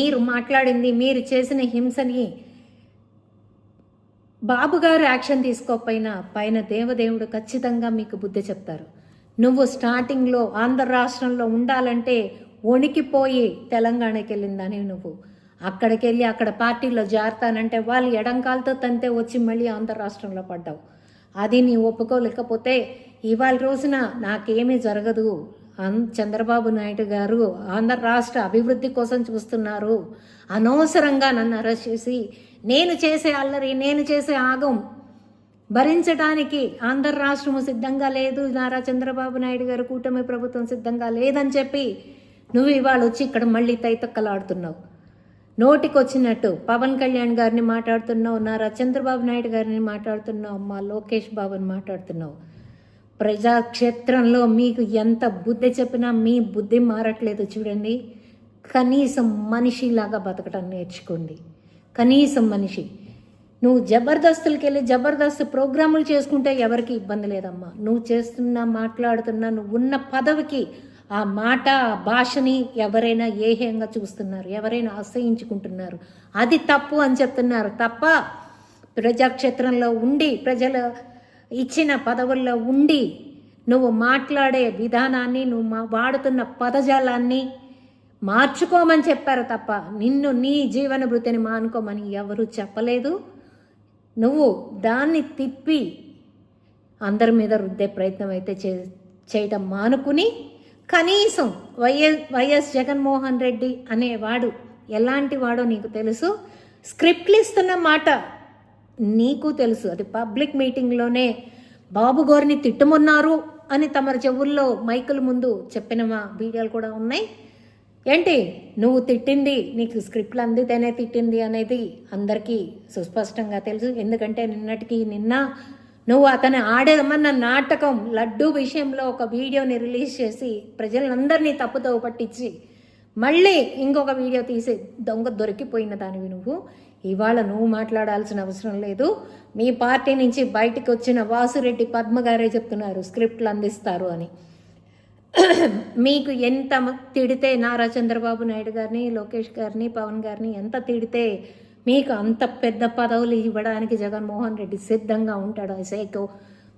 మీరు మాట్లాడింది, మీరు చేసిన హింసని బాబు గారు యాక్షన్ తీసుకోకపోయినా పైన దేవదేవుడు ఖచ్చితంగా మీకు బుద్ధి చెప్తారు. నువ్వు స్టార్టింగ్లో ఆంధ్ర రాష్ట్రంలో ఉండాలంటే వణికిపోయి తెలంగాణకి వెళ్ళిందని నువ్వు అక్కడికి వెళ్ళి అక్కడ పార్టీలో జారుతానంటే వాళ్ళు ఎడంకాలతో తంతే వచ్చి మళ్ళీ ఆంధ్ర రాష్ట్రంలో పడ్డావు. అది నీ ఒప్పుకోలేకపోతే ఇవాళ రోజున నాకేమీ జరగదు, చంద్రబాబు నాయుడు గారు ఆంధ్ర రాష్ట్ర అభివృద్ధి కోసం చూస్తున్నారు, అనవసరంగా నన్ను అరెస్ట్ చేసి నేను చేసే అల్లరి, నేను చేసే ఆగం భరించడానికి ఆంధ్ర రాష్ట్రము సిద్ధంగా లేదు, నారా చంద్రబాబు నాయుడు గారు కూటమి ప్రభుత్వం సిద్ధంగా లేదని చెప్పి నువ్వు ఇవాళ వచ్చి ఇక్కడ మళ్ళీ తైతక్కలాడుతున్నావు. నోటికొచ్చినట్టు పవన్ కళ్యాణ్ గారిని మాట్లాడుతున్నావు, నారా చంద్రబాబు నాయుడు గారిని మాట్లాడుతున్నావు, అమ్మ లోకేష్ బాబుని మాట్లాడుతున్నావు. ప్రజాక్షేత్రంలో మీకు ఎంత బుద్ధి చెప్పినా మీ బుద్ధి మారట్లేదు. చూడండి, కనీసం మనిషిలాగా బతకడం నేర్చుకోండి. కనీసం మనిషి. నువ్వు జబర్దస్తులకి వెళ్ళి జబర్దస్త్ ప్రోగ్రాములు చేసుకుంటే ఎవరికి ఇబ్బంది లేదమ్మా. నువ్వు చేస్తున్నా, మాట్లాడుతున్నా, నువ్వు ఉన్న పదవికి ఆ మాట, ఆ భాషని ఎవరైనా ఏహ్యంగా చూస్తున్నారు, ఎవరైనా అసహించుకుంటున్నారు. అది తప్పు అని చెప్తున్నారు తప్ప ప్రజాక్షేత్రంలో ఉండి, ప్రజలు ఇచ్చిన పదవుల్లో ఉండి నువ్వు మాట్లాడే విధానాన్ని, నువ్వు వాడుతున్న పదజాలాన్ని మార్చుకోమని చెప్పారు తప్ప నిన్ను నీ జీవన వృత్తిని మానుకోమని ఎవరూ చెప్పలేదు. నువ్వు దాన్ని తిప్పి అందరి మీద రుద్దే ప్రయత్నం అయితే చేయటం మానుకుని కనీసం వైఎస్ జగన్మోహన్ రెడ్డి అనేవాడు ఎలాంటి వాడో నీకు తెలుసు. స్క్రిప్ట్లు ఇస్తున్న మాట నీకు తెలుసు. అది పబ్లిక్ మీటింగ్లోనే బాబు గారిని తిట్టమన్నారు అని తమరి చెవుల్లో మైకుల ముందు చెప్పిన మా వీడియోలు కూడా ఉన్నాయి. ఏంటి నువ్వు తిట్టింది, నీకు స్క్రిప్ట్లు అందితేనే తిట్టింది అనేది అందరికీ సుస్పష్టంగా తెలుసు. ఎందుకంటే నిన్న నువ్వు అతను ఆడేదమన్న నాటకం లడ్డూ విషయంలో ఒక వీడియోని రిలీజ్ చేసి ప్రజలందరినీ తప్పుదోవ పట్టించి మళ్ళీ ఇంకొక వీడియో తీసి దొరికిపోయిన దానివి నువ్వు. ఇవాళ నువ్వు మాట్లాడాల్సిన అవసరం లేదు. మీ పార్టీ నుంచి బయటికి వచ్చిన వాసురెడ్డి పద్మ గారే చెప్తున్నారు స్క్రిప్ట్లు అందిస్తారు అని. మీకు ఎంత తిడితే నారా చంద్రబాబు నాయుడు గారిని, లోకేష్ గారిని, పవన్ గారిని ఎంత తిడితే మీకు అంత పెద్ద పదవులు ఇవ్వడానికి జగన్మోహన్ రెడ్డి సిద్ధంగా ఉంటాడు. సైకో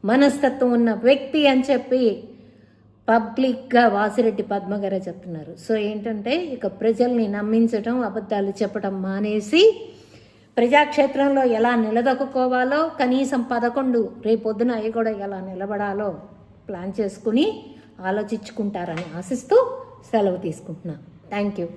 మనస్తత్వం ఉన్న వ్యక్తి అని చెప్పి పబ్లిక్గా వాసిరెడ్డి పద్మ గారే చెప్తున్నారు. సో ఏంటంటే ఇక ప్రజల్ని నమ్మించడం, అబద్ధాలు చెప్పడం మానేసి ప్రజాక్షేత్రంలో ఎలా నిలదొక్కుకోవాలో, కనీసం 11 రేపొద్దున అవి కూడా ఎలా నిలబడాలో ప్లాన్ చేసుకుని ఆలోచించుకుంటారని ఆశిస్తూ సెలవు తీసుకుంటున్నాను. Thank you.